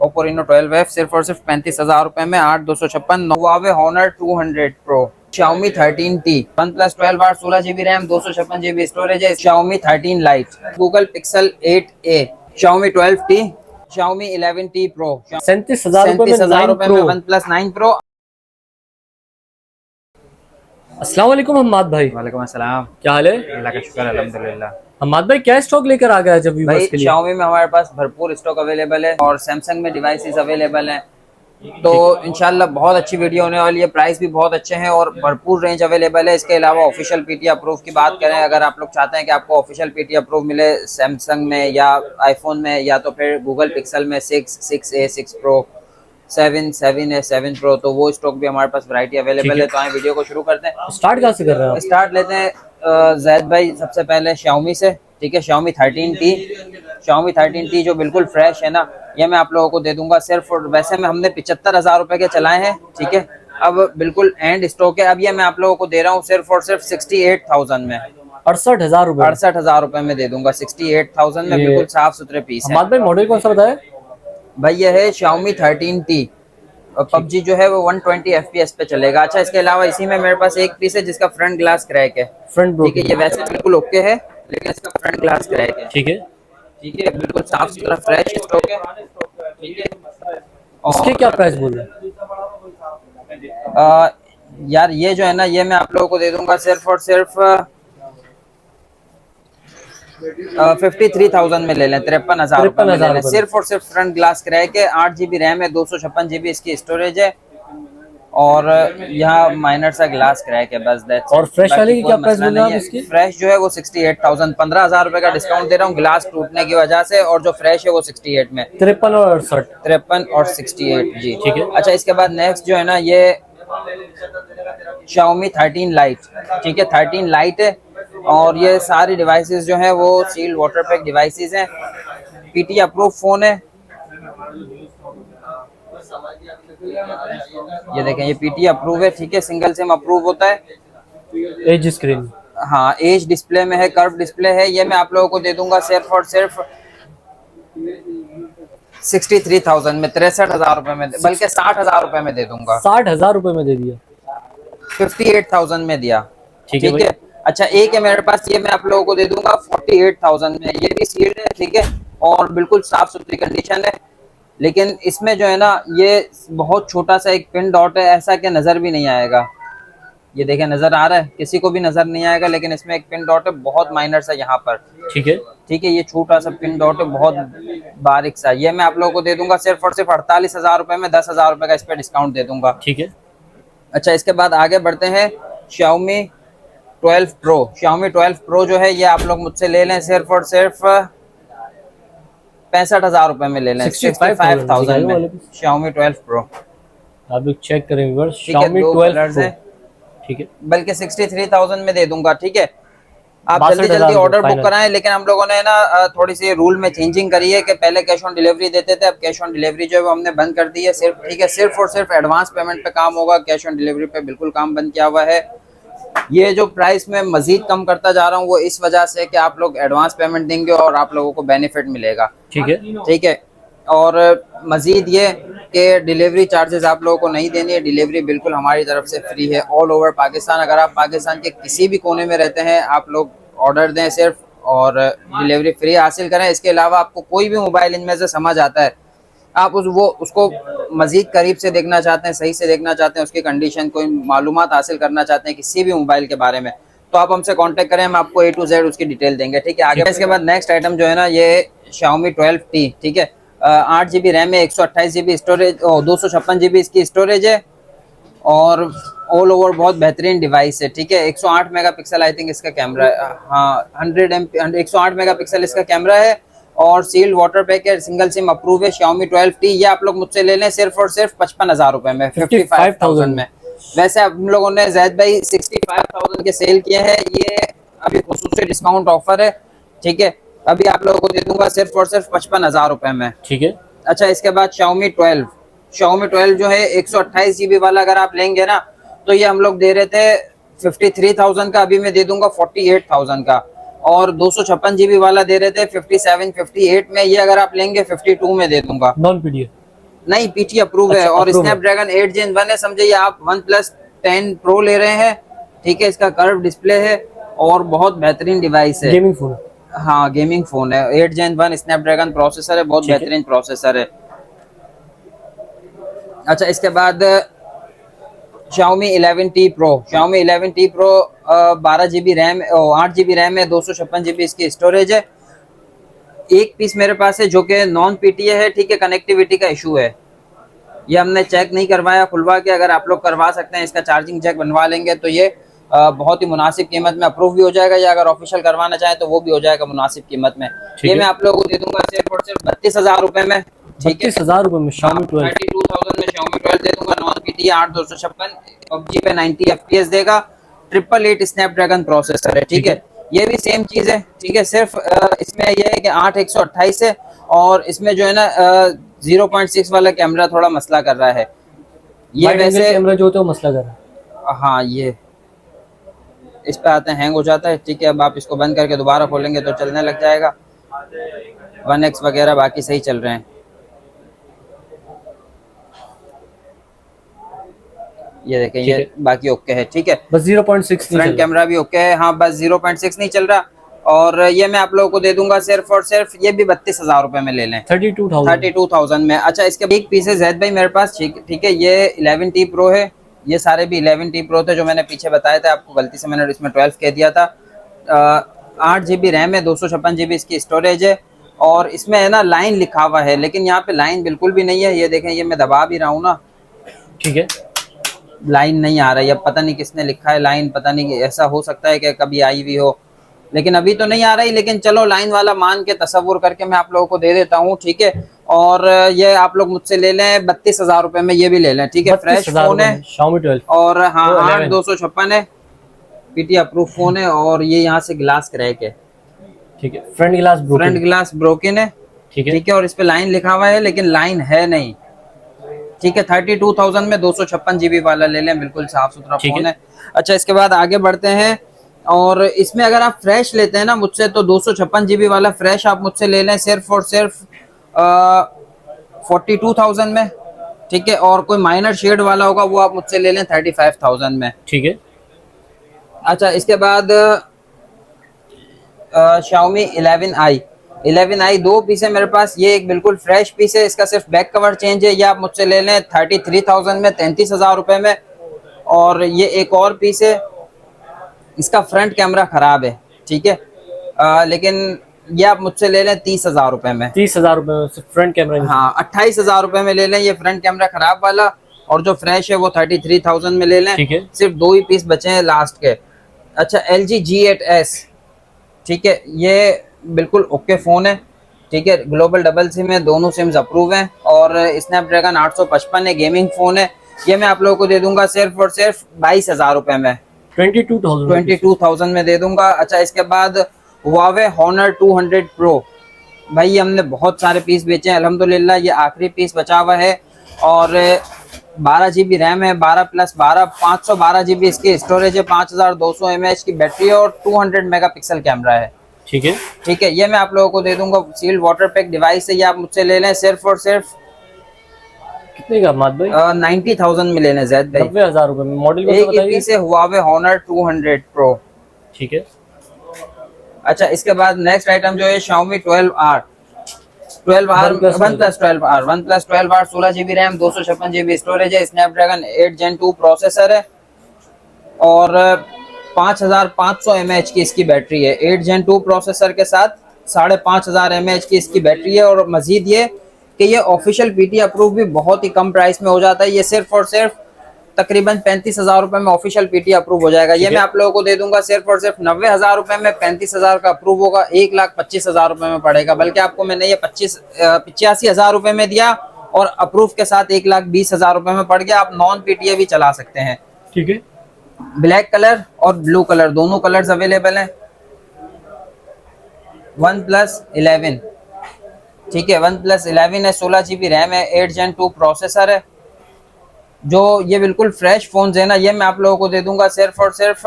Oppo Reno 12F सिर्फ और सिर्फ 35,000 रुपए में 8/256। Huawei Honor 200 Pro, Xiaomi 13T, OnePlus 12R 16GB RAM 256GB storage है, Xiaomi 13 Lite, Google Pixel 8a, Xiaomi 12T, Xiaomi 11T Pro, 37,000 रुपए में OnePlus 9 Pro। अस्सलाम वालेकुम हम्माद भाई। वालेकुम अस्सलाम। क्या हाल है? अल्लाह का शुक्र अल्हम्दुलिल्लाह। हम्माद भाई क्या स्टॉक लेकर आ गया है जब भाई व्यूअर्स के लिए? Xiaomi में हमारे पास भरपूर स्टॉक अवेलेबल है और Samsung में डिवाइसेस अवेलेबल हैं। तो इंशाल्लाह बहुत अच्छी वीडियो होने वाली है। प्राइस भी बहुत अच्छे हैं और भरपूर रेंज अवेलेबल है। इसके अलावा ऑफिशियल पीटी अप्रूव की बात करें, अगर आप लोग चाहते हैं कि आपको ऑफिशियल पीटी अप्रूव मिले सैमसंग में या आईफोन में या तो फिर गूगल पिक्सल में 6A 6 प्रो 7A 7 प्रो, तो वो स्टॉक भी हमारे पास वैरायटी अवेलेबल है। तो आए वीडियो को शुरू करते हैं। स्टार्ट कहाँ से कर रहे हैं आप? स्टार्ट लेते हैं जैद भाई सबसे पहले Xiaomi से, ठीक है। Xiaomi 13T जो बिल्कुल फ्रेश है ना, ये मैं आप लोगों को दे दूंगा सिर्फ, और वैसे में हमने 75,000 रुपए के चलाए हैं, ठीक है। अब बिल्कुल एंड स्टॉक है। अब ये मैं आप लोगों को दे रहा हूँ सिर्फ और सिर्फ 68,000 में, 68,000 रुपए। 68,000 रुपए में दे दूंगा 68,000 में। बिल्कुल साफ सुथरे पीस है। हम्माद भाई मॉडल कौन सा बताया? भाई ये है Xiaomi 13T और PUBG जो है वो 120 FPS पे चलेगा। अच्छा, इसके अलावा इसी में मेरे पास एक पीस है जिसका फ्रंट ग्लास क्रैक है, फ्रंट ठीक है। ये वैसे बिल्कुल ओके है लेकिन इसका फ्रंट ग्लास क्रैक है, ठीक है। ठीक है। बिल्कुल साफ सुथरा फ्रेश स्टॉक है, ठीक है। इसके क्या प्राइस बोल रहे हैं? यार ये जो है ना, ये मैं आप लोगों को दे दूंगा सिर्फ और सिर्फ 53,000 में ले लें, 53,000 रुपए में ले लें। सिर्फ और सिर्फ फ्रंट ग्लास क्रैक है, 8GB रैम है, 256GB इसकी स्टोरेज है और यहाँ माइनर सा ग्लास क्रैक है, बस दैट्स। और फ्रेश वाले की क्या प्राइस बोल रहे हैं आप इसकी? फ्रेश जो है वो 68,000, 15,000 रुपए का डिस्काउंट दे रहा हूँ ग्लास टूटने की वजह से, और जो फ्रेश है वो 68 में, 53 और 68। 53 और 68 जी, ठीक है। अच्छा, इसके बाद नेक्स्ट जो है ना, ये Xiaomi 13 Lite, ठीक है। 13 Lite है और ये सारी डिवाइसेस जो हैं वो सील्ड वाटर पैक डिवाइसेस हैं, पीटी अप्रूव फोन है। ये देखें, ये पीटी अप्रूव है, ठीक है। सिंगल सिम अप्रूव होता है। एज स्क्रीन, हाँ, एज डिस्प्ले में है, कर्व डिस्प्ले है। ये मैं आप लोगों को दे दूंगा सिर्फ और सिर्फ 63,000 में, 63,000 रुपए में, बल्कि 60,000 रुपए में दे दूंगा। 60,000 रुपए में दे दिया, 58,000 में दिया, ठीक है। अच्छा, एक है मेरे पास, ये मैं आप लोगों को दे दूंगा 48,000 में। ये भी सील्ड है, ठीक है, और बिल्कुल साफ सुथरी कंडीशन है। लेकिन इसमें जो है ना, ये बहुत छोटा सा एक पिन डॉट है, ऐसा कि नजर भी नहीं आएगा। ये देखें, नजर आ रहा है, किसी को भी नजर नहीं आएगा, लेकिन इसमें एक पिन डॉट है बहुत माइनर सा यहाँ पर, ठीक है। ठीक है। ये छोटा सा पिन डॉट है, बहुत बारीक सा। ये मैं आप लोगों को दे दूंगा सिर्फ और सिर्फ 48,000 रुपए में, 10,000 रुपए का इस पे डिस्काउंट दे दूंगा, ठीक है। अच्छा, इसके बाद आगे बढ़ते हैं। Xiaomi 12 Pro, Xiaomi 12 Pro जो है ये आप लोग मुझसे ले लें सिर्फ और सिर्फ 65,000 रुपए में ले लें, 65,000 में Xiaomi 12 Pro। आप लोग चेक करें व्यूअर्स, ठीक है, Xiaomi 12 Pro, ठीक है। बल्कि 63,000 में दे दूंगा, ठीक है। आप जल्दी जल्दी ऑर्डर बुक कराएं, लेकिन हम लोगों ने ना थोड़ी सी रूल में चेंजिंग करी है कि पहले कैश ऑन डिलीवरी देते थे, अब कैश ऑन डिलीवरी जो है वो हमने बंद कर दी है सिर्फ, ठीक है। सिर्फ और सिर्फ एडवांस पेमेंट पे काम होगा, कैश ऑन डिलीवरी पे बिल्कुल काम बंद किया हुआ है। ये जो प्राइस में मजीद कम करता जा रहा हूँ वो इस वजह से कि आप लोग एडवांस पेमेंट देंगे और आप लोगों को बेनिफिट मिलेगा, ठीक है, ठीक है। और मजीद ये कि डिलीवरी चार्जेस आप लोगों को नहीं देनी है, डिलीवरी बिल्कुल हमारी तरफ से फ्री है ऑल ओवर पाकिस्तान। अगर आप पाकिस्तान के किसी भी कोने में रहते हैं, आप लोग ऑर्डर दें सिर्फ और डिलीवरी फ्री हासिल करें। इसके अलावा आपको कोई भी मोबाइल इनमें से समझ आता है, आप उसको मजीद करीब से देखना चाहते हैं, सही से देखना चाहते हैं, उसकी कंडीशन, कोई मालूमात हासिल करना चाहते हैं किसी भी मोबाइल के बारे में, तो आप हमसे कांटेक्ट करें, हम आपको A to Z उसकी डिटेल देंगे, ठीक है। आगे इसके बाद नेक्स्ट आइटम जो है ना, ये Xiaomi 12T, ठीक है। 8GB रैम है, 128GB स्टोरेज, 256GB इसकी स्टोरेज है और ऑल ओवर बहुत बेहतरीन डिवाइस है, ठीक है। 108 मेगापिक्सल आई थिंक इसका कैमरा है, हाँ 108 मेगापिक्सल इसका कैमरा है और सील्ड वाटर पैक है, सिंगल सिम अप्रूव है। Xiaomi 12T ये आप लोग मुझसे ले लें सिर्फ और सिर्फ 55,000 रुपए में, 55,000 में। वैसे हम लोगों ने जैद भाई 65,000 के सेल किए हैं, ये अभी खुसूसी डिस्काउंट ऑफर है, ठीक है। अभी आप लोगों को दे दूंगा सिर्फ और सिर्फ 55,000 रुपए में, ठीक है। अच्छा, इसके बाद Xiaomi 12 जो है 128GB वाला अगर आप लेंगे ना, तो ये हम लोग दे रहे थे 53,000 का, अभी मैं दे दूंगा 48,000 का। और 256GB वाला दे रहे थे 57, 58 में, ये अगर आप लेंगे 52 में दे दूंगा, नॉन पीडीएफ, नहीं, पीटी अप्रूव है अच्छा, और approve है। स्नैपड्रैगन 8 Gen 1 है। समझिए आप OnePlus 10 Pro ले रहे हैं, ठीक है। इसका कर्व डिस्प्ले है और बहुत बेहतरीन डिवाइस है। Gaming phone. हाँ, गेमिंग फोन है। 8 Gen 1 स्नैपड्रैगन प्रोसेसर है, बहुत ठीक है। बेहतरीन प्रोसेसर है। अच्छा, इसके बाद Xiaomi 11T Pro। Xiaomi 11T Pro 12 GB RAM, 8 GB RAM है, 256 GB इसकी स्टोरेज है। एक पीस मेरे पास है जो कि नॉन पीटीए है, ठीक है। कनेक्टिविटी का इशू है, ये हमने चेक नहीं करवाया खुलवा के। अगर आप लोग करवा सकते हैं, इसका चार्जिंग जैक बनवा लेंगे तो ये बहुत ही मुनासिब कीमत में अप्रूव भी हो जाएगा, या अगर ऑफिशियल करवाना चाहें तो वो भी हो जाएगा मुनासिब कीमत में। ये मैं आप लोगों को दे दूंगा सिर्फ और सिर्फ 32,000 रुपए में, ठीक है। 32,000 रुपए में Xiaomi 12। 32,000 में Xiaomi 12 दे दूंगा, नॉन पीटीए 8/256, PUBG पे 90 FPS देगा, 888 स्नैपड्रैगन प्रोसेसर है, ठीक है। ये भी सेम चीज है, ठीक है। सिर्फ इसमें ये है कि 8/128 है और इसमें जो है ना 0.6 वाला कैमरा थोड़ा मसला कर रहा है। ये वाइड एंगल वैसे कैमरा जो होता है वो मसला कर रहा है। हाँ, ये इस पे आते हैं, हैंग हो जाता है, ठीक है। अब आप इसको बंद करके दोबारा खोलेंगे तो चलने लग जाएगा। 1X वगैरह बाकी सही चल रहे हैं। ये देखें, ठीक ये है। बाकी ओके है, ठीक है। बस 0.6 नहीं फ्रंट चल रहा। कैमरा भी ओके है, हाँ, बस 0.6 नहीं चल रहा। और ये मैं आप लोगों को दे दूंगा सिर्फ और सिर्फ, ये भी 32,000 रुपए में ले लें, 32,000 में। अच्छा, इसके एक पीस है जैद भाई मेरे पास, ठीक है। ये 11T Pro है, ये सारे भी 11T Pro थे जो मैंने पीछे बताया था आपको, गलती से मैंने इसमें 12 कह दिया था। 8 GB रैम है, 256 GB इसकी स्टोरेज है और इसमें है ना लाइन लिखा हुआ है, लेकिन यहाँ पे लाइन बिल्कुल भी नहीं है। ये देखें, ये मैं दबा भी रहा हूँ ना, ठीक है। लाइन नहीं आ रही। अब पता नहीं किसने लिखा है लाइन, पता नहीं, ऐसा हो सकता है कि कभी आई भी हो, लेकिन अभी तो नहीं आ रही। लेकिन चलो लाइन वाला मान के तसव्वुर करके मैं आप लोगों को दे देता हूँ, ठीक है। और ये आप लोग मुझसे ले लें 32,000 रुपए में, ये भी ले लें, ठीक है। फ्रेश फोन है Xiaomi 12 और हाँ 8/256 है, पीटी अप्रूव फोन है। और ये यहाँ से ग्लास क्रैक है, ठीक है। फ्रंट ग्लास ब्रोकन है, ठीक है। ठीक है। और इस पे लाइन लिखा हुआ है लेकिन लाइन है नहीं, ठीक है। 32,000 में 256 GB वाला ले लें, बिल्कुल साफ सुथरा फोन है। अच्छा, इसके बाद आगे बढ़ते हैं और इसमें अगर आप फ्रेश लेते हैं ना मुझसे तो 256 GB वाला फ्रेश आप मुझसे ले लें सिर्फ और सिर्फ 42,000 में, ठीक है। और कोई माइनर शेड वाला होगा वो आप मुझसे ले लें 35,000 में, ठीक है। अच्छा, इसके बाद Xiaomi 11i दो पीस है मेरे पास। ये एक बिल्कुल फ्रेश पीस है, इसका सिर्फ बैक कवर चेंज है, ये आप मुझसे ले लें 33,000 में, 33,000 रुपए में। और ये एक और पीस है, इसका फ्रंट कैमरा खराब है, ठीक है। लेकिन ये आप मुझसे ले लें 30,000 रुपए में, 30,000 रुपए में सिर्फ फ्रंट कैमरा। हाँ, 28,000 रुपए में ले लें ये फ्रंट कैमरा खराब वाला। और जो फ्रेश है वो 33,000 में ले लें, ठीक है। सिर्फ दो ही पीस बचे हैं लास्ट के। अच्छा, LG G8s, ठीक है। ये बिल्कुल ओके फोन है, ठीक है। ग्लोबल डबल सिम है, दोनों सिम्स अप्रूव हैं और स्नैपड्रैगन 855 है, गेमिंग फोन है। ये मैं आप लोगों को दे दूंगा सिर्फ और सिर्फ 22,000 रुपए में, 22,000 में दे दूंगा। अच्छा, इसके बाद Huawei Honor 200 Pro, भाई हमने बहुत सारे पीस बेचे हैं अल्हम्दुलिल्लाह, ये आखिरी पीस बचा हुआ है। और 12 GB रैम है, 12+12 512 GB इसकी स्टोरेज है, 5200 mAh की बैटरी है और 200 मेगापिक्सल कैमरा है, ठीक है। ठीक है। ये मैं आप लोगों को दे दूंगा, सील्ड वाटर पैक डिवाइस है, ये आप मुझसे ले लें सिर्फ और सिर्फ कितने का माद भाई? 90,000 में लेने जैद भाई, 90,000 रुपए में। मॉडल एक ही पीस है Huawei Honor 200 Pro, ठीक है। अच्छा, इसके बाद नेक्स्ट आइटम जो है Xiaomi 12R OnePlus 12R 16 GB RAM, 256 GB storage है, स्नैपड्रैगन 8 Gen 2 प्रोसेसर है और 5500 mAh की इसकी बैटरी है। 8 Gen 2 प्रोसेसर के साथ 5500 mAh की इसकी बैटरी है। और मजीद ये कि ये ऑफिशियल पीटी अप्रूव भी बहुत ही कम प्राइस में हो जाता है, ये सिर्फ और सिर्फ तकरीबन 35,000 रुपए में ऑफिशियल पीटी अप्रूव हो जाएगा। ये मैं आप लोगों को दे दूंगा सिर्फ और सिर्फ 90,000 रुपए में, 35,000 का अप्रूव होगा, 1,25,000 रुपए में पड़ेगा। बल्कि आपको मैंने ये 85,000 रुपए में दिया और अप्रूव के साथ 1,20,000 रुपए में पड़ गया। आप नॉन पीटीए भी चला सकते हैं, ठीक है। ब्लैक कलर और ब्लू कलर दोनों कलर्स अवेलेबल हैं। OnePlus 11, ठीक है। OnePlus 11 है, 16 GB रैम है, 8 Gen 2 प्रोसेसर है। जो ये बिल्कुल फ्रेश फोन है ना, ये मैं आप लोगों को दे दूंगा सिर्फ और सिर्फ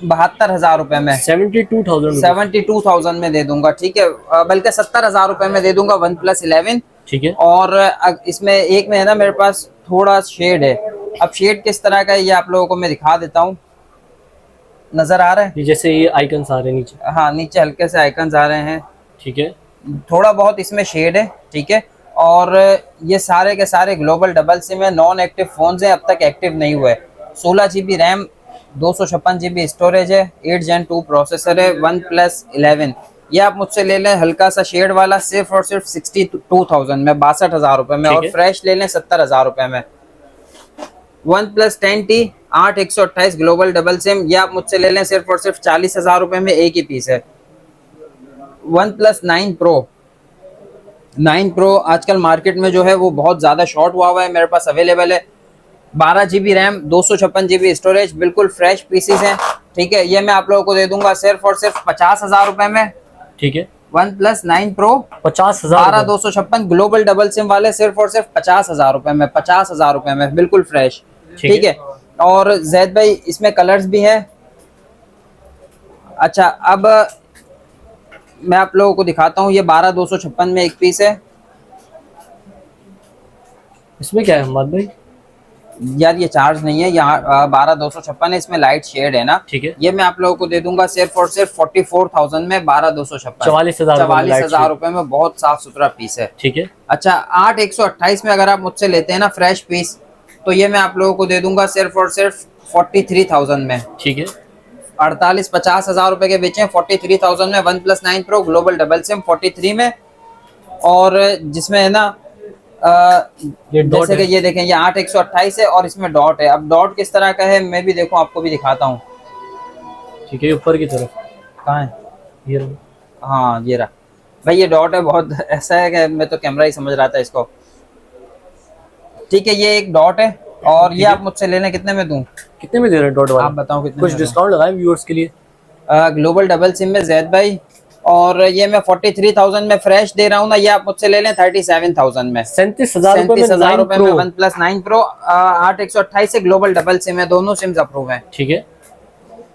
72,000 रुपए में, 72,000 में दे दूंगा, ठीक है। बल्कि 70,000 रुपए में दे दूंगा OnePlus 11, ठीक है। और इसमें एक में है ना मेरे पास थोड़ा शेड है। अब शेड किस तरह का है ये आप लोगों को मैं दिखा देता हूँ। नजर आ रहा है? ये जैसे ये आइकन्स आ रहे हैं नीचे। हाँ, नीचे हल्के से आइकन्स आ रहे हैं। ठीक है। थोड़ा बहुत इसमें शेड है, ठीक है। और ये सारे के सारे ग्लोबल डबल सिम है, नॉन एक्टिव फोन्स है, अब तक एक्टिव नहीं हुए। 16 GB रैम, 256 GB स्टोरेज है, 8 Gen 2 प्रोसेसर है, OnePlus 11। ये आप मुझसे ले लें हल्का सा शेड वाला सिर्फ और सिर्फ 62,000 में, 62,000 रुपए में। ठीक और है। फ्रेश ले लें 70,000 रुपए में। OnePlus 10T 8/128 global double SIM, ये आप मुझसे ले लें सिर्फ और सिर्फ 40,000 रुपए में, एक ही पीस है। OnePlus 9 Pro आजकल मार्केट में जो है वो बहुत ज़्यादा शॉर्ट हुआ है, मेरे पास अवेलेबल है। 12 GB रैम, 256 GB स्टोरेज, बिल्कुल फ्रेश पीसीस हैं, ठीक है। ये मैं आप लोगों को दे दूंगा सिर्फ और सिर्फ 50,000 रुपए में। ठीक है। OnePlus 9 Pro 50,000। 12/256 global double SIM वाले सिर्फ और सिर्फ 50,000 रुपए में, 50,000 रुपए में, बिल्कुल फ्रेश, ठीक है। और जैद भाई इसमें कलर्स भी है। अच्छा, अब मैं आप लोगों को दिखाता हूँ, ये 12/256 में एक पीस है। इसमें क्या है हमाद भाई? यार ये चार्ज नहीं है, यहाँ 12/256 है, इसमें लाइट शेड है ना। ठीक है। ये मैं आप लोगों को दे दूंगा सिर्फ और सिर्फ 44,000 में, 12/256, 44,000 रुपए में। बहुत साफ सुथरा पीस है, ठीक है। अच्छा, 8/128 में अगर आप मुझसे लेते हैं ना फ्रेश पीस, तो ये मैं आप लोगों को दे दूंगा सिर्फ और सिर्फ 43,000 में। ठीक है। 48-50,000 रुपए के बेचे 43,000 में। OnePlus 9 Pro global double SIM 43 में। और जिसमें है ना ये डॉट जैसे कि है। ये देखें, ये 8/128 है और इसमें डॉट है। अब डॉट किस तरह का है मैं भी देखूं, आपको भी दिखाता हूँ। ठीक है, ऊपर की तरफ। कहाँ है? ये रहा। हाँ, ये रहा भाई, ये डॉट है। बहुत ऐसा है कि मैं तो कैमरा ही समझ रहा था इसको, ठीक है। ये एक डॉट है और ये आप मुझसे लेने कितने में दूं? कितने में दे रहे हैं डॉट वाला? आप बताओ कितने कुछ में डिस्काउंट लगाए व्यूअर्स के लिए? ग्लोबल डबल सिम में जैद भाई, और ये मैं 43,000 में फ्रेश दे रहा हूँ ना, ये आप मुझसे ले लें 37,000 में। 37,000 रुपए में OnePlus 9 Pro 8/128 से ग्लोबल डबल सिम है, दोनों सिम्स अप्रूव हैं, ठीक है।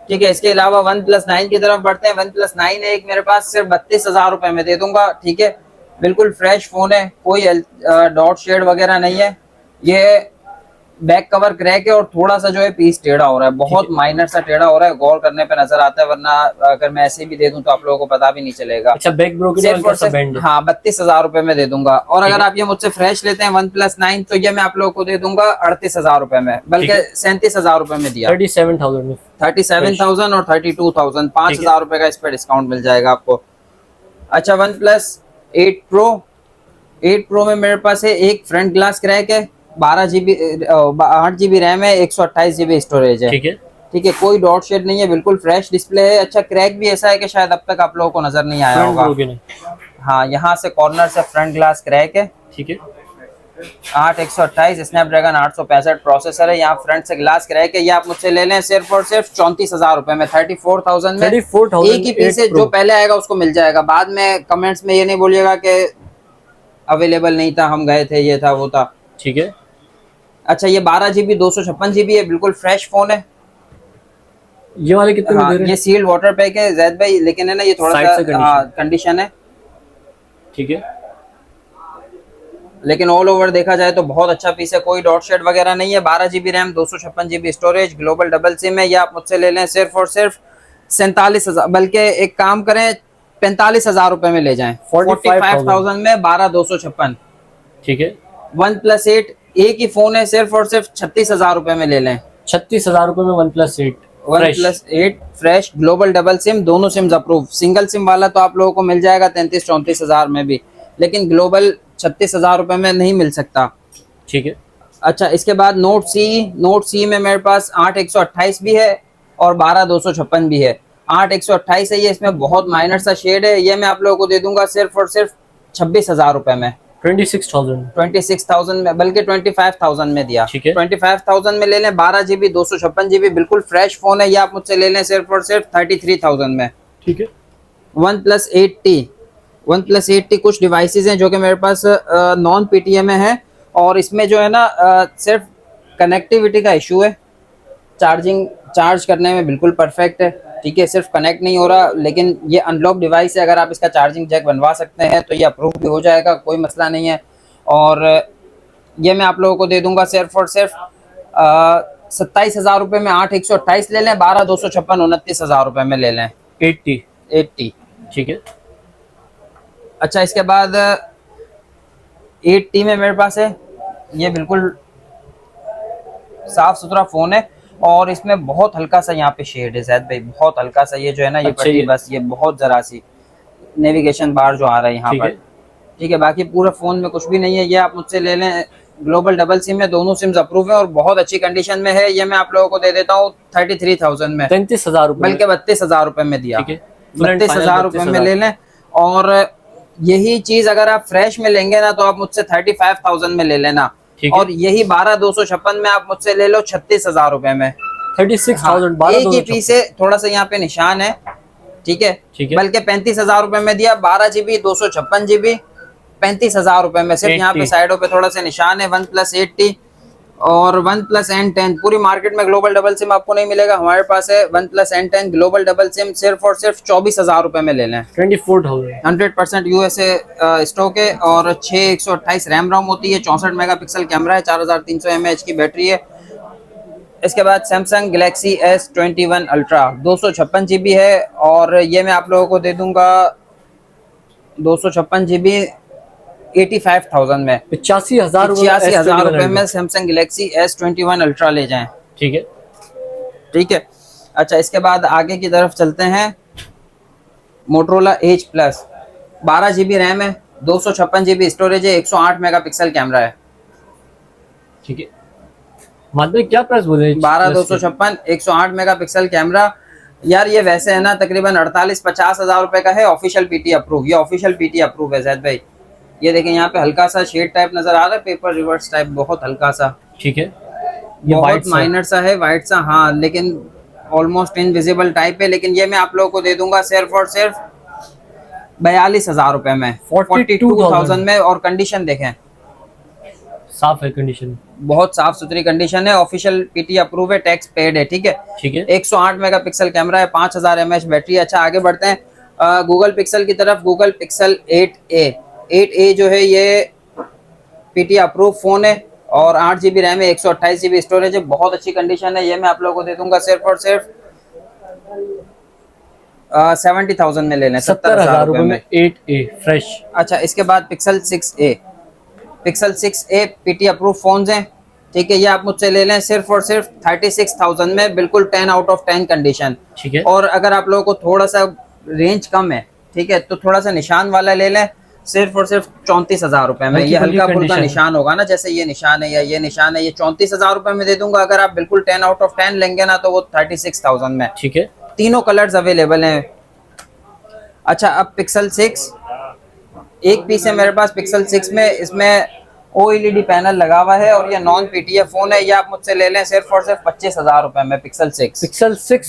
ठीक है। इसके अलावा OnePlus 9 की तरफ बढ़ते हैं। OnePlus 9 है एक मेरे पास, सिर्फ 32,000 रुपए में दे दूंगा, ठीक है। बिल्कुल फ्रेश फोन है, कोई डॉट शेड वगैरह नहीं है। ये बैक कवर क्रैक है और थोड़ा सा जो है पीस टेढ़ा हो रहा है, बहुत माइनर सा टेढ़ा हो रहा है, गौर करने पे नजर आता है, वरना अगर मैं ऐसे भी दे दूं तो आप लोगों को पता भी नहीं चलेगा। अच्छा, बैक ब्रोकन सिर्फ और सा बैंड सिर्फ है। हाँ 32,000 रुपए में दे दूंगा। और अगर आप ये मुझसे फ्रेश लेते हैं OnePlus 9, तो ये मैं आप लोगों को दे दूंगा 38,000 रुपए में, बल्कि 37,000 रुपए में दिया। 37,000 में 37,000 और 32,000, 5,000 रुपए का इस पे डिस्काउंट मिल जाएगा आपको। अच्छा, OnePlus 8 Pro में मेरे पास है एक फ्रंट ग्लास क्रैक है, 8 GB रैम है, 128 GB स्टोरेज है, ठीक है। ठीक है। कोई डॉट शेड नहीं है, बिल्कुल फ्रेश डिस्प्ले है। अच्छा, क्रैक भी ऐसा है कि शायद अब तक आप लोगों को नजर नहीं आया फ्रंट होगा। ब्रोकन है। हाँ, यहाँ से कॉर्नर से फ्रंट ग्लास क्रैक है, ठीक है। 8/128 स्नैपड्रैगन 865 प्रोसेसर है, यहाँ फ्रंट से ग्लास क्रैक है। ये आप मुझसे ले लें सिर्फ और सिर्फ 34,000 रुपए में, 34,000 में। 34,000 एक ही पीस है, जो पहले आएगा उसको मिल जाएगा। बाद में कमेंट्स में ये नहीं बोलिएगा कि अवेलेबल नहीं था, हम गए थे, ये था वो था, ठीक है। अच्छा, ये 12 GB 256 GB है, बिल्कुल फ्रेश फोन है। ये वाले कितने में हाँ, दे रहे ये हैं? सील्ड वाटर पैक है जैद भाई, लेकिन है ना ये थोड़ा Side से सा कंडीशन है, ठीक है। लेकिन ऑल ओवर देखा जाए तो बहुत अच्छा पीस है, कोई डॉट शेड वगैरह नहीं है। 12 GB RAM, 256 GB storage, global double SIM है। ये आप मुझसे ले लें सिर्फ और सिर्फ 47,000, बल्कि एक काम करें 45,000 रुपए में ले जाएं, 45,000 में 12/256, ठीक है। OnePlus 8 एक ही फोन है, सिर्फ और सिर्फ 36,000 रुपए में ले लें। 36,000 रुपए में OnePlus 8 OnePlus 8 fresh global double SIM, दोनों सिम्स अप्रूव। सिंगल सिम वाला तो आप लोगों को मिल जाएगा 33-34,000 में भी, लेकिन ग्लोबल 36,000 रुपए में नहीं मिल सकता, ठीक है। अच्छा, इसके बाद नोट सी में मेरे पास 8/128 भी है और 12/256 भी है। 8/128 है ये, इसमें बहुत माइनर सा शेड है। ये मैं आप लोगों को दे दूंगा सिर्फ और सिर्फ 26,000 रुपए में, 26,000 में, बल्कि 25,000 में दिया, ठीक है। 25,000 में ले लें। 12 GB 256 GB बिल्कुल फ्रेश फोन है, ये आप मुझसे ले लें सिर्फ और सिर्फ 33,000 में, ठीक है। OnePlus 8T कुछ डिवाइसेस हैं जो कि मेरे पास नॉन PTM में है, और इसमें जो है ना सिर्फ कनेक्टिविटी का इशू है, चार्ज करने में बिल्कुल परफेक्ट है, ठीक है, सिर्फ कनेक्ट नहीं हो रहा, लेकिन ये अनलॉक डिवाइस है, अगर आप इसका चार्जिंग जैक बनवा सकते हैं तो ये अप्रूव भी हो जाएगा, कोई मसला नहीं है। और ये मैं आप लोगों को दे दूंगा सिर्फ और सिर्फ 27,000 रुपये में। 8 128 ले लें, 12 256 29,000 रुपये में ले लें। 80। 80। ठीक है। अच्छा, इसके बाद 8T में मेरे पास है, ये बिल्कुल साफ सुथरा फोन है और इसमें बहुत हल्का सा यहाँ पे शेड है ज़ैद भाई, बहुत हल्का सा। ये जो है ना, ये अच्छा, पट्टी ये बस, ये बहुत जरा सी नेविगेशन बार जो आ रहा है यहाँ ठीक पर, है। ठीक है। बाकी पूरा फोन में कुछ भी नहीं है। ये आप मुझसे ले लें, ग्लोबल डबल सिम है, दोनों सिम्स अप्रूव है और बहुत अच्छी कंडीशन में है। ये मैं आप लोगों को दे देता हूँ 33,000 में, 33,000 रुपये, बल्कि 32,000 रुपये में दिया। ठीक है। Full and 32,000 final रुपये में 32,000। ले लें। और यही चीज अगर आप फ्रेश में लेंगे ना, तो आप मुझसे 35,000 में ले लेना। ठीक है। और यही 12,256 में आप मुझसे ले लो 36,000 रुपये में। 36,000। हाँ, एक ही पीस है, थोड़ा सा यहाँ पे निशान है, ठीक है। ठीक है। बल्कि 35,000 रुपये में दिया। 12 GB 256 GB 35,000 रुपये में। सिर्फ यहाँ पे 80। साइडों पे थोड़ा सा निशान है। OnePlus 8T और OnePlus N10, पूरी मार्केट में ग्लोबल डबल सिम आपको नहीं मिलेगा, हमारे पास है OnePlus N10 global double SIM, सिर्फ और सिर्फ 24,000 रुपये में ले लें। 24,000। 100% USA स्टॉक है और 6 128 रैम रोम होती है, 64 मेगापिक्सल कैमरा है, 4300 mAh की बैटरी है। इसके बाद Samsung Galaxy S21 Ultra 256 GB है और ये मैं आप लोगों को दे दूंगा 256 GB 85,000 में। 85,000 85,000 रुपये में Samsung Galaxy S21 Ultra ले जाएं। ठीक है। ठीक है। अच्छा, इसके बाद आगे की तरफ चलते हैं। Motorola Edge Plus 12 GB RAM है, 256 GB स्टोरेज है, 108 मेगापिक्सल कैमरा है। ठीक है। मात्र क्या प्राइस बोले? 12,256 108 मेगापिक्सल कैमरा। यार ये वैसे है ना, तकरीबन 48-50 हज़ार रुपए का है। ऑफिशियल पीटी अप्रूव, ये ऑफिशियल पीटी अप्रूव है ज़ैद भाई। ये देखें, यहाँ पे हल्का सा शेड टाइप नजर आ रहा है, पेपर रिवर्स टाइप, बहुत हल्का सा। ठीक है। ये बहुत माइनर सा है, वाइट सा, हाँ, लेकिन ऑलमोस्ट इनविजिबल टाइप है। लेकिन ये मैं आप लोगों को दे दूंगा सिर्फ और सिर्फ 42,000 रुपए में, 42,000 में। और कंडीशन देखें, साफ है कंडीशन, बहुत साफ सुथरी कंडीशन है। ऑफिशियल पीटी अप्रूव है, टैक्स पेड है। ठीक है। ठीक है। 108 मेगापिक्सल कैमरा है, 5000 mAh बैटरी। अच्छा, आगे बढ़ते हैं गूगल पिक्सल की तरफ। गूगल पिक्सल 8A जो है, ये पीटी अप्रूव फोन है और 8 GB रैम है, 128 GB स्टोरेज है, बहुत अच्छी कंडीशन है। ये मैं आप लोगों को दे दूंगा सिर्फ और सिर्फ 70,000 में ले लें, 70,000 रुपए में। 8A fresh. अच्छा, इसके बाद pixel 6A PT approve phone हैं, ठीक है। ये आप मुझसे ले लें सिर्फ और सिर्फ 36,000 में, बिल्कुल 10 आउट ऑफ 10 कंडीशन। ठीक है। और अगर आप लोगों को थोड़ा सा रेंज कम है, ठीक है, तो थोड़ा सा निशान वाला ले लें सिर्फ और सिर्फ 34,000 रुपए में। ये हल्का फुल्का निशान होगा ना, जैसे ये निशान है या ये निशान है, ये 34,000 रुपए में दे दूंगा। अगर आप बिल्कुल 10 आउट ऑफ 10 लेंगे ना, तो वो 36,000 में। ठीक है। तीनों कलर्स अवेलेबल हैं। अच्छा, अब पिक्सल 6 एक पीस है मेरे पास पिक्सल 6 में। इसमें OLED पैनल लगा हुआ है और ये नॉन PTF फोन है। ये आप मुझसे ले लें सिर्फ और सिर्फ 25,000 रुपए में। पिक्सल 6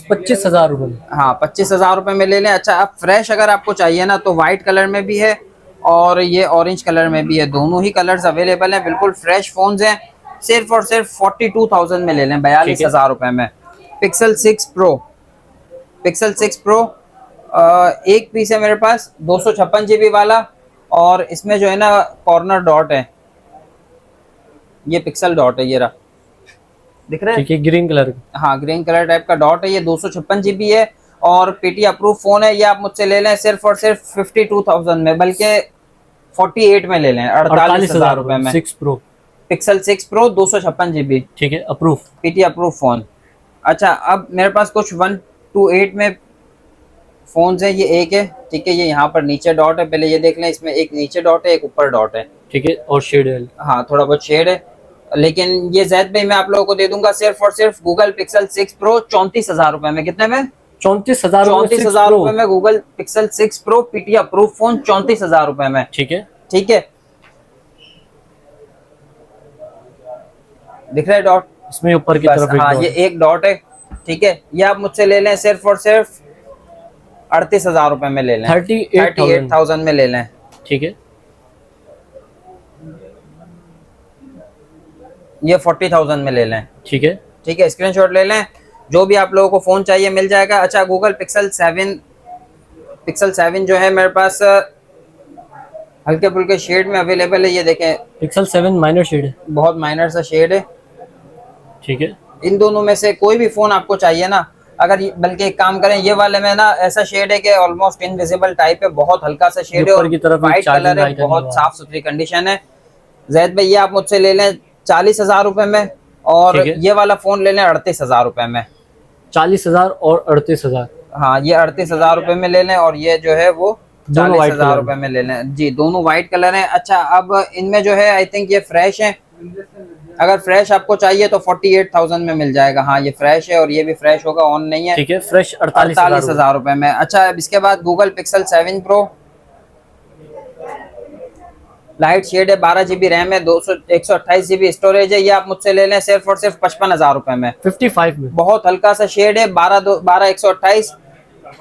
25,000 रुपए में। हाँ, 25,000 रुपए में ले लें। अच्छा, अब फ्रेश अगर आपको चाहिए ना, तो व्हाइट कलर में भी है और ये ऑरेंज कलर में भी है, दोनों ही कलर्स अवेलेबल हैं। बिल्कुल फ्रेश फोन्स हैं, सिर्फ और सिर्फ 42,000 में ले लें, 42,000 रुपए में। पिक्सल 6 प्रो एक पीस है मेरे पास, 256 GB वाला, और इसमें जो है ना कॉर्नर डॉट है, ये पिक्सल डॉट है, ये रहा, दिख रहा है? ठीक है, ग्रीन कलर। हाँ, ग्रीन कलर टाइप का डॉट है। ये 256 GB है और पीटी अप्रूव फोन है। ये आप मुझसे ले लें सिर्फ और सिर्फ 52,000 में, बल्कि 48 में ले लें, 48,000 रुपए में। 6 प्रो पिक्सल 6 प्रो 256 GB, ठीक है, अप्रूव, पीटी अप्रूव फोन। अच्छा, अब मेरे पास कुछ 1 to 8 में फोन है। ये एक है, ठीक है, ये यहाँ पर नीचे डॉट है, पहले ये देख लें, इसमें एक नीचे डॉट है, एक ऊपर डॉट है, ठीक है, और शेड है, हाँ, थोड़ा बहुत शेड है। लेकिन ये ज़ैद भाई मैं आप लोगों को दे दूंगा सिर्फ और सिर्फ गूगल पिक्सल 6 प्रो 34,000 रुपए में। कितने में? 34,000 रुपए में Google pixel 6 pro PT approve phone 34,000 रुपए में। ठीक है, ठीक है, दिख रहा है डॉट इसमें ऊपर की तरफ? हाँ, ये एक डॉट है, ठीक है। ये आप मुझसे ले लें सिर्फ और सिर्फ 38,000 रुपए में ले लें, 38,000 में ले लें। ठीक है, ये 40,000 में ले लें। ठीक है, ठीक है, स्क्रीनशॉट ले लें, जो भी आप लोगों को फोन चाहिए मिल जाएगा। अच्छा, गूगल पिक्सल 7 जो है मेरे पास हल्के फुल्के शेड में अवेलेबल है। ये देखें पिक्सल 7 माइनर शेड है। बहुत माइनर सा शेड है। ठीक है, इन दोनों में से कोई भी फोन आपको चाहिए ना, अगर बल्कि एक काम करें, ये वाले में ना ऐसा शेड है कि ऑलमोस्ट इनविजिबल टाइप है, बहुत हल्का सा शेड है और व्हाइट कलर है, बहुत साफ सुथरी कंडीशन है। जैद भाई ये आप मुझसे ले लें 40,000 रुपए में, और ये वाला फोन ले लें 38,000 रुपए में। 40,000 और 38,000। हाँ, ये 38,000 रुपए में ले लें, और ये जो है वो 40,000 रुपए में ले लें जी। दोनों व्हाइट कलर है। अच्छा, अब इनमें जो है आई थिंक ये फ्रेश है। अगर फ्रेश आपको चाहिए तो 48,000 में मिल जाएगा। हाँ, ये फ्रेश है और ये भी फ्रेश होगा, ऑन नहीं है। ठीक है, फ्रेश 48,000 रुपए में। अच्छा, अब इसके बाद Google Pixel 7 pro, light shade है, 12 GB रैम है, 128 GB स्टोरेज है। ये आप मुझसे ले लें सिर्फ और सिर्फ 55,000 रुपए में, 55 में। बहुत हल्का सा शेड है, 128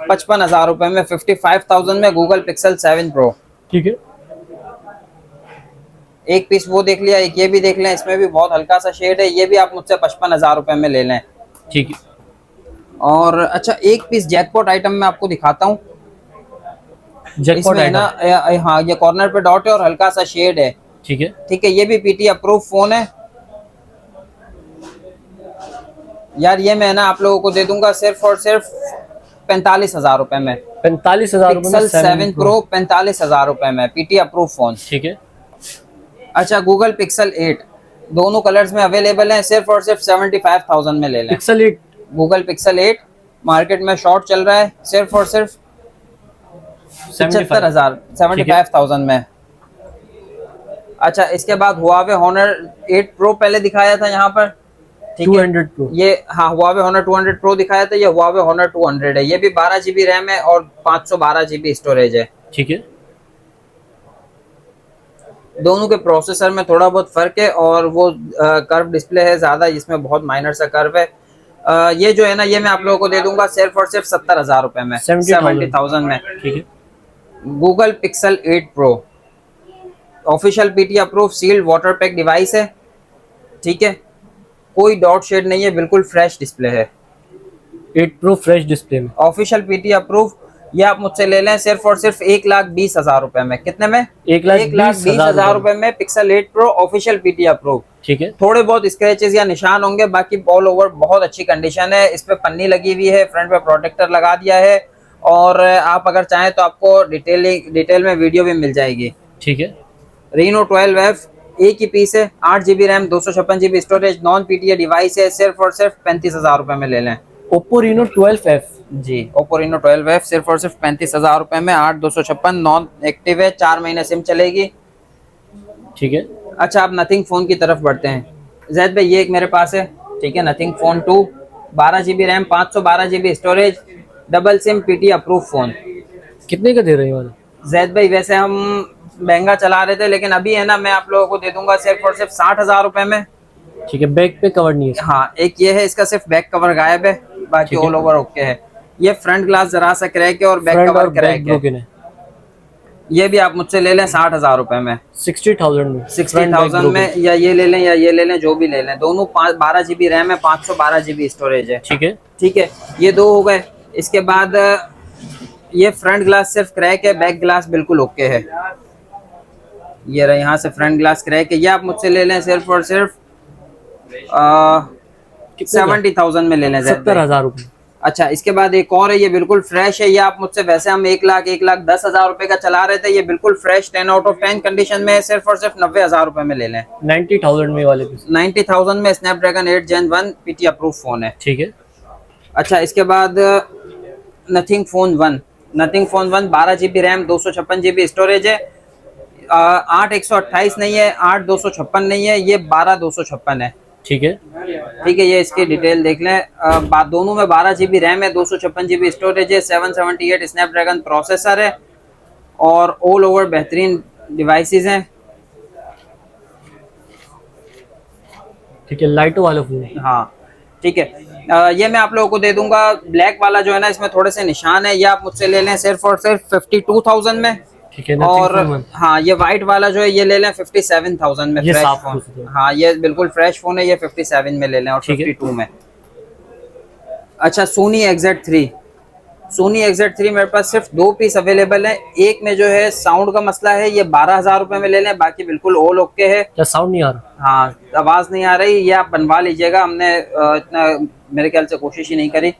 55,000 रुपए में, 55,000 में गूगल पिक्सल 7 प्रो। ठीक है, एक पीस वो देख लिया, एक ये भी देख लें, इसमें भी बहुत हल्का सा शेड है। ये भी आप मुझसे 55,000 रुपए में ले लें। ठीक है। और अच्छा, एक पीस जैकपॉट आइटम में आपको दिखाता हूँ। इसमें ना हाँ, ये कॉर्नर पे डॉट है और हल्का सा शेड है। ठीक है, ठीक है, ये भी पीटी अप्रूव फोन है यार। ये मैं ना आप लोगों को दे दूंगा सिर्फ और सिर्फ 45,000 रुपए में। 45,000 पिक्सल 7 प्रो 45,000 रुपए में, पीटी अप्रूव फोन। ठीक है। अच्छा, गूगल पिक्सल 8 दोनों कलर्स में अवेलेबल है, सिर्फ और सिर्फ 75,000 में ले लें। पिक्सल 8, गूगल पिक्सल 8 मार्केट में शॉर्ट चल रहा है, सिर्फ और सिर्फ 75,000 में। अच्छा, इसके बाद हुआवे हॉनर 8 प्रो पहले दिखाया था यहाँ पर, ठीक है, 200 प्रो। ये हाँ, हुआवे हॉनर 200 प्रो दिखाया था, ये हुआवे हॉनर 200 है। ये भी 12 GB रैम है और 512 GB स्टोरेज है। ठीक है, दोनों के प्रोसेसर में थोड़ा बहुत फर्क है, और वो कर्व डिस्प्ले है ज्यादा, इसमें बहुत माइनर सा कर्व है। ये जो है ना, ये मैं आप लोगों को दे दूंगा सिर्फ और सिर्फ 70,000 रुपए में, 70,000 में। ठीक है। Google Pixel 8 pro official PT approve sealed water pack device है। ठीक है, कोई डॉट शेड नहीं है, बिल्कुल फ्रेश डिस्प्ले है। 8 प्रो फ्रेश डिस्प्ले में, ऑफिशियल पीटी अप्रूव। ये आप मुझसे ले लें सिर्फ और सिर्फ 1,20,000 रुपए में। कितने में? 1,20,000 रुपए में pixel 8 pro official PT approve. ठीक है। थोड़े बहुत स्क्रैचेस या निशान होंगे, बाकी ऑल ओवर बहुत अच्छी कंडीशन है। इस पे पन्नी लगी हुई है, फ्रंट पे प्रोटेक्टर लगा दिया है, और आप अगर चाहें तो आपको डिटेल में वीडियो भी मिल जाएगी। ठीक है। Reno 12F एक ही पीस है, 8 GB RAM, 256 GB storage, non PTA device है, सिर्फ और सिर्फ 35,000 रुपए में ले लें। Oppo Reno 12F जी, Oppo Reno 12F सिर्फ और सिर्फ 35,000 रुपए में, 8/256, नॉन एक्टिव है, 4 महीने सिम चलेगी। ठीक है। अच्छा, आप नथिंग फोन की तरफ बढ़ते हैं। जैद भाई ये एक मेरे पास है, ठीक है, nothing phone 2, 12 GB RAM, 512 GB storage, double SIM, PT approve phone. कितने का दे रहे हैं वाला? जैद भाई वैसे हम महंगा चला रहे थे, लेकिन अभी है ना, मैं आप लोगों को दे दूंगा सिर्फ और सिर्फ 60,000 रुपए में। ठीक है, बैक पे कवर नहीं है। हाँ, एक ये है, इसका सिर्फ बैक कवर गायब है, बाकी ऑल ओवर ओके है। ये फ्रंट ग्लास जरा सा क्रैक है और बैक कवर क्रैक है। ये भी आप मुझसे ले लें 60,000 रुपए में, 60,000 में, 60,000 में, या ये ले लें या ये ले लें, जो भी ले लें। दोनों 12 GB रैम है, 512 GB स्टोरेज है। ठीक है। ठीक है, ये दो हो गए। इसके बाद ये फ्रंट ग्लास सिर्फ क्रैक है, बैक ग्लास बिल्कुल ओके है। ये रहा, यहाँ से फ्रंट ग्लास क्रैक है। ये आप मुझसे ले लें सिर्फ और सिर्फ 70,000 में ले लें, 70,000 रुपए। अच्छा, इसके बाद एक और है, ये बिल्कुल फ्रेश है। ये आप मुझसे, वैसे हम 1,10,000 रुपए का चला रहे थे, ये बिल्कुल फ्रेश 10 आउट ऑफ 10 कंडीशन में है, सिर्फ और सिर्फ 90,000 रुपए में ले लें। 90,000 में वाले पीस, 90,000 में Snapdragon 8 Gen 1 PT approve phone है। ठीक है। अच्छा, इसके बाद nothing phone 1, nothing phone 1 12 GB RAM, 256 GB storage है, 8/128 नहीं है, 8/256 नहीं है, ये 12/256 है। ठीक है। ठीक है, ये इसकी डिटेल देख लें। दोनों में 12 GB रैम है, 256 GB स्टोरेज है, 778 स्नैपड्रैगन प्रोसेसर है, और ऑल ओवर बेहतरीन डिवाइसेस हैं। ठीक है, लाइटो वाला फोन। हाँ, ठीक है। ये मैं आप लोगों को दे दूंगा। ब्लैक वाला जो है ना, इसमें थोड़े से निशान है, ये आप मुझसे ले लें सिर्फ और सिर्फ 52,000 में। ठीक है। और हाँ, ये व्हाइट वाला जो है, ये ले लें 57,000 में, फ्रेश फोन। हाँ, ये बिल्कुल फ्रेश फोन है, ये 57 में ले लें, और 52 में। अच्छा, सोनी XZ3 सोनी XZ3 मेरे पास सिर्फ 2 पीस अवेलेबल है। एक में जो है साउंड का मसला है, ये 12,000 रुपए में ले लें, बाकी बिल्कुल ऑल ओके है। क्या साउंड नहीं आ रहा? हाँ, आवाज नहीं आ रही, ये आप बनवा लीजिएगा, हमने इतना मेरे ख्याल से कोशिश ही नहीं करी।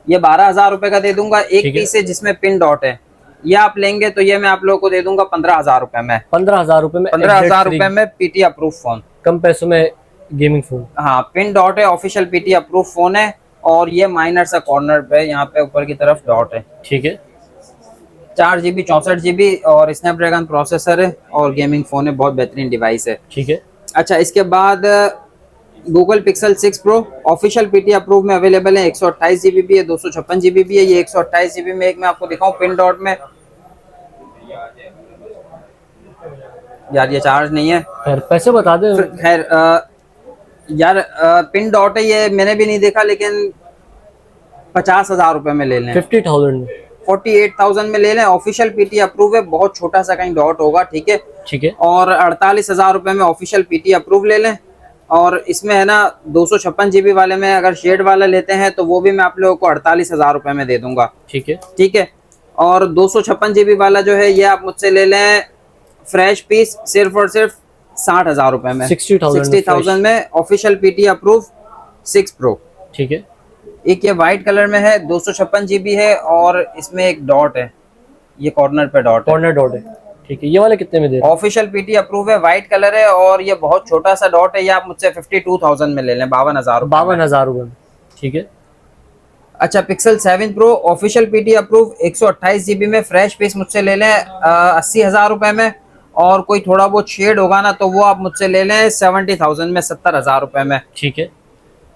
ये 12,000 रुपए का दे दूंगा। एक ठीक है। पीस है जिसमें पिन डॉट है, ये आप लेंगे तो ये मैं आप लोगों को दे दूंगा 15,000 रुपए में। 15,000 रुपए में 15,000 रुपए में पीटी अप्रूव फोन, कम पैसों में गेमिंग फोन। हाँ पिन डॉट है, ऑफिशियल पीटी अप्रूव फोन है। और ये माइनर सा कॉर्नर पे यहाँ पे ऊपर की तरफ डॉट है। ठीक है। 4 GB 64 GB और स्नैपड्रैगन प्रोसेसर है और गेमिंग फोन है, बहुत बेहतरीन डिवाइस है। ठीक है। अच्छा, इसके बाद Google pixel 6 pro official PT approve में अवेलेबल है। 128 GB भी है, 256 GB भी है। ये 128 GB में एक मैं आपको दिखाऊं पिन डॉट में, यार ये चार्ज नहीं है, खैर पैसे बता दे। खैर यार पिन डॉट है, ये मैंने भी नहीं देखा, लेकिन 50,000 रुपए में ले लें। 50,000 में 48,000 में ले लें। ऑफिशियल पीटी अप्रूव है, बहुत छोटा सा कहीं डॉट होगा, ठीक है। ठीक है। और 48,000 रुपए में ऑफिशियल पीटी अप्रूव ले लें। और इसमें है ना 256 GB वाले में अगर शेड वाला लेते हैं तो वो भी मैं आप लोगों को 48,000 रुपए में दे दूंगा। ठीक है। ठीक है। और 256 GB वाला जो है ये आप मुझसे ले लें फ्रेश पीस सिर्फ और सिर्फ 60,000 रुपए में, 60,000 में ऑफिशियल पीटी अप्रूव 6 प्रो। ठीक है। एक ये व्हाइट कलर में है, 256 GB है और इसमें एक डॉट है, ये कॉर्नर पे डॉट है, कॉर्नर डॉट है। ठीक है। ये वाले कितने में दे रहे हैं? ऑफिशियल पीटी अप्रूव है, व्हाइट कलर है और ये बहुत छोटा सा डॉट है। ये आप मुझसे 52,000 में ले लें, 52,000 52,000 रुपए में। ठीक है। अच्छा, pixel 7 pro official PT approve 128 GB में फ्रेश पीस मुझसे ले लें 80,000 रुपए में। और कोई थोड़ा बहुत शेड होगा ना तो वो आप मुझसे ले लें 70,000 में, 70,000 रुपए में। ठीक है।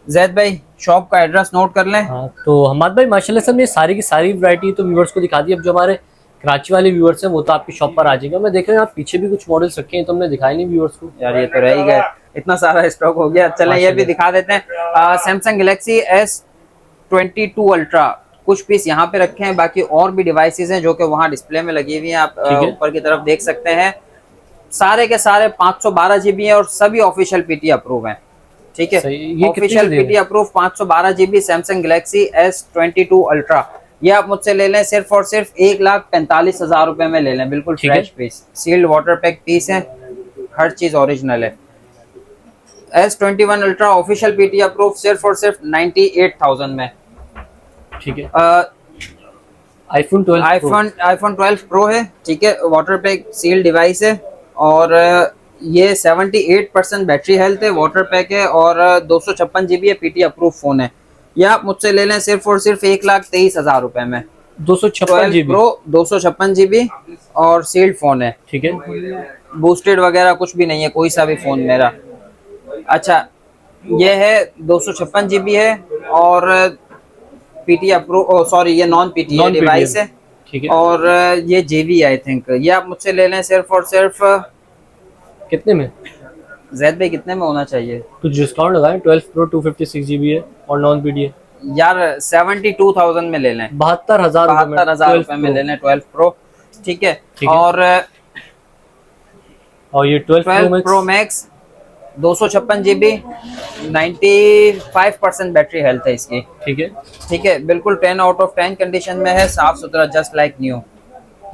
जैद भाई शॉप का एड्रेस नोट कर लें। हाँ तो हमाद भाई माशाल्लाह से हमने सारी की सारी वैरायटी तो व्यूअर्स को दिखा दी। अब जो हमारे कराची वाले व्यूअर्स हैं वो तो आपकी शॉप पर आ जाएंगे। मैं देख रहे हैं आप पीछे भी कुछ मॉडल्स रखे हैं तो हमने दिखाए नहीं व्यूअर्स को। यार ये तो रह ही गए, इतना सारा स्टॉक हो गया। चलें ये भी दिखा देते हैं। सैमसंग गैलेक्सी S22 अल्ट्रा कुछ पीस यहाँ पे रखे हैं, बाकी और भी डिवाइसेस हैं जो कि वहाँ डिस्प्ले में लगी हुई हैं, आप ऊपर की तरफ देख सकते हैं। सारे के सारे 512 GB हैं और सभी ऑफिशियल पीटी अप्रूव हैं। ठीक है, official PT approve 512 GB Samsung Galaxy S22 ultra. ये आप मुझसे ले लें सिर्फ और सिर्फ 1,45,000 रुपए में ले लें, बिल्कुल fresh piece, sealed water pack piece है, हर चीज ओरिजिनल है। S21 ultra official PT approve सिर्फ और सिर्फ 98,000 में। ठीक है। आईफोन 12 प्रो है, ठीक है, वाटर पैक सील डिवाइस है और ये 78% बैटरी हेल्थ है, वाटर पैक है और 256 GB है, पीटी अप्रूव फोन है। ये आप मुझसे ले लें सिर्फ और सिर्फ 1,23,000 रुपए में। 256 GB प्रो 256 GB और सील्ड फोन है। ठीक है। बूस्टेड वगैरह कुछ भी नहीं है, कोई सा भी फोन मेरा। अच्छा, ये है 256 GB है और पीटी अप्रूव, सॉरी ये नॉन पीटी डिवाइस है। ठीक है। और ये JV आई थिंक, ये आप मुझसे ले लें सिर्फ और सिर्फ कितने में? जैद भाई कितने में होना चाहिए? कुछ डिस्काउंट लगाएं। 12 प्रो 256 GB है और नॉन पीडी है। यार 72,000 में ले लें, 72,000 रुपए में ले लें 12 प्रो। ठीक है। और ये 12 pro max 256 GB 95% battery health है इसकी। ठीक है। ठीक है, बिल्कुल 10 आउट ऑफ 10 कंडीशन में है, साफ सुथरा, जस्ट लाइक न्यू।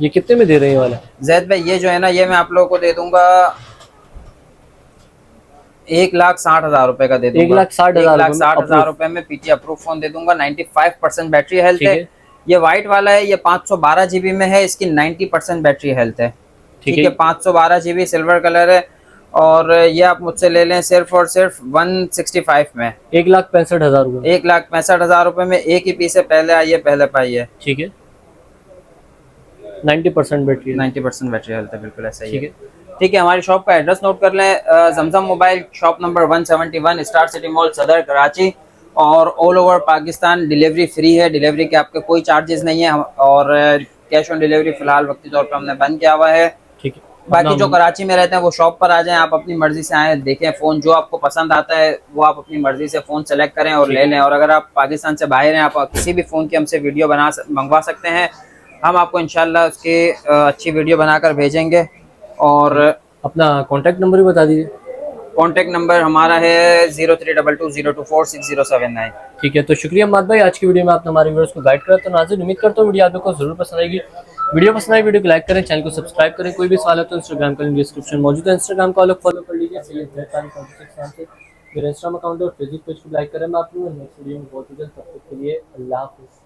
ये कितने में दे रहे हैं वाला? जैद भाई ये जो है ना, ये मैं आप लोगों को दे दूंगा 1,60,000 रुपए का दे दूंगा। 1,60,000 रुपए में पीटी अप्रूव फोन दे दूंगा। 95% बैटरी हेल्थ है। ये व्हाइट वाला है, ये 512 GB में है, इसकी 90% बैटरी हेल्थ है। ठीक है, 512 GB सिल्वर कलर है और ये आप मुझसे ले लें सिर्फ और सिर्फ 165 में, 1,65,000 रुपए। 1,65,000 रुपए में एक ही पीस है, पहले आइए पहले पाइए। ठीक है। 90% बैटरी, 90% बैटरी हेल्थ है, बिल्कुल ऐसा ही है। ठीक है, हमारी शॉप का एड्रेस नोट कर लें। Zamzam mobile shop number 171 star city mall Saddar Karachi, और all over Pakistan delivery free है। डिलीवरी के आपके कोई चार्जेस नहीं है और कैश ऑन डिलीवरी फिलहाल वक्ती तौर पर हमने बंद किया हुआ है। ठीक है। बाकी जो कराची में रहते हैं वो शॉप पर आ जाएं, आप अपनी मर्जी से आएँ, देखें फ़ोन जो आपको पसंद आता है वो आप अपनी मर्जी से फ़ोन सेलेक्ट करें और ले लें। और अगर आप पाकिस्तान से बाहर हैं, आप किसी भी फ़ोन की हमसे वीडियो मंगवा सकते हैं, हम आपको इंशाल्लाह उसकी अच्छी वीडियो बनाकर भेजेंगे। और अपना कॉन्टैक्ट नंबर भी बता दीजिए। कॉन्टैक्ट नंबर हमारा है 0322024607 9। ठीक है, तो शुक्रिया अम्माद भाई, आज की वीडियो में आपने हमारे व्यूअर्स को गाइड करा। तो नाज़रीन उम्मीद करता हूँ वीडियो आप लोगों को जरूर पसंद आएगी। वीडियो पसंद आई वीडियो को लाइक करें, चैनल को सब्सक्राइब करें। कोई भी सवाल है तो इंस्टाग्राम का लिंक डिस्क्रिप्शन में मौजूद है, इंस्टाग्राम को लोग फॉलो कर लीजिए। सैयद ज़ैद नाम से मेरा इंस्टाग्राम अकाउंट है और फेसबुक पेज को लाइक करें। मैं आप लोगों को नेक्स्ट वीडियो में बहुत जल्द, तब तक के लिए अल्लाह हाफिज़।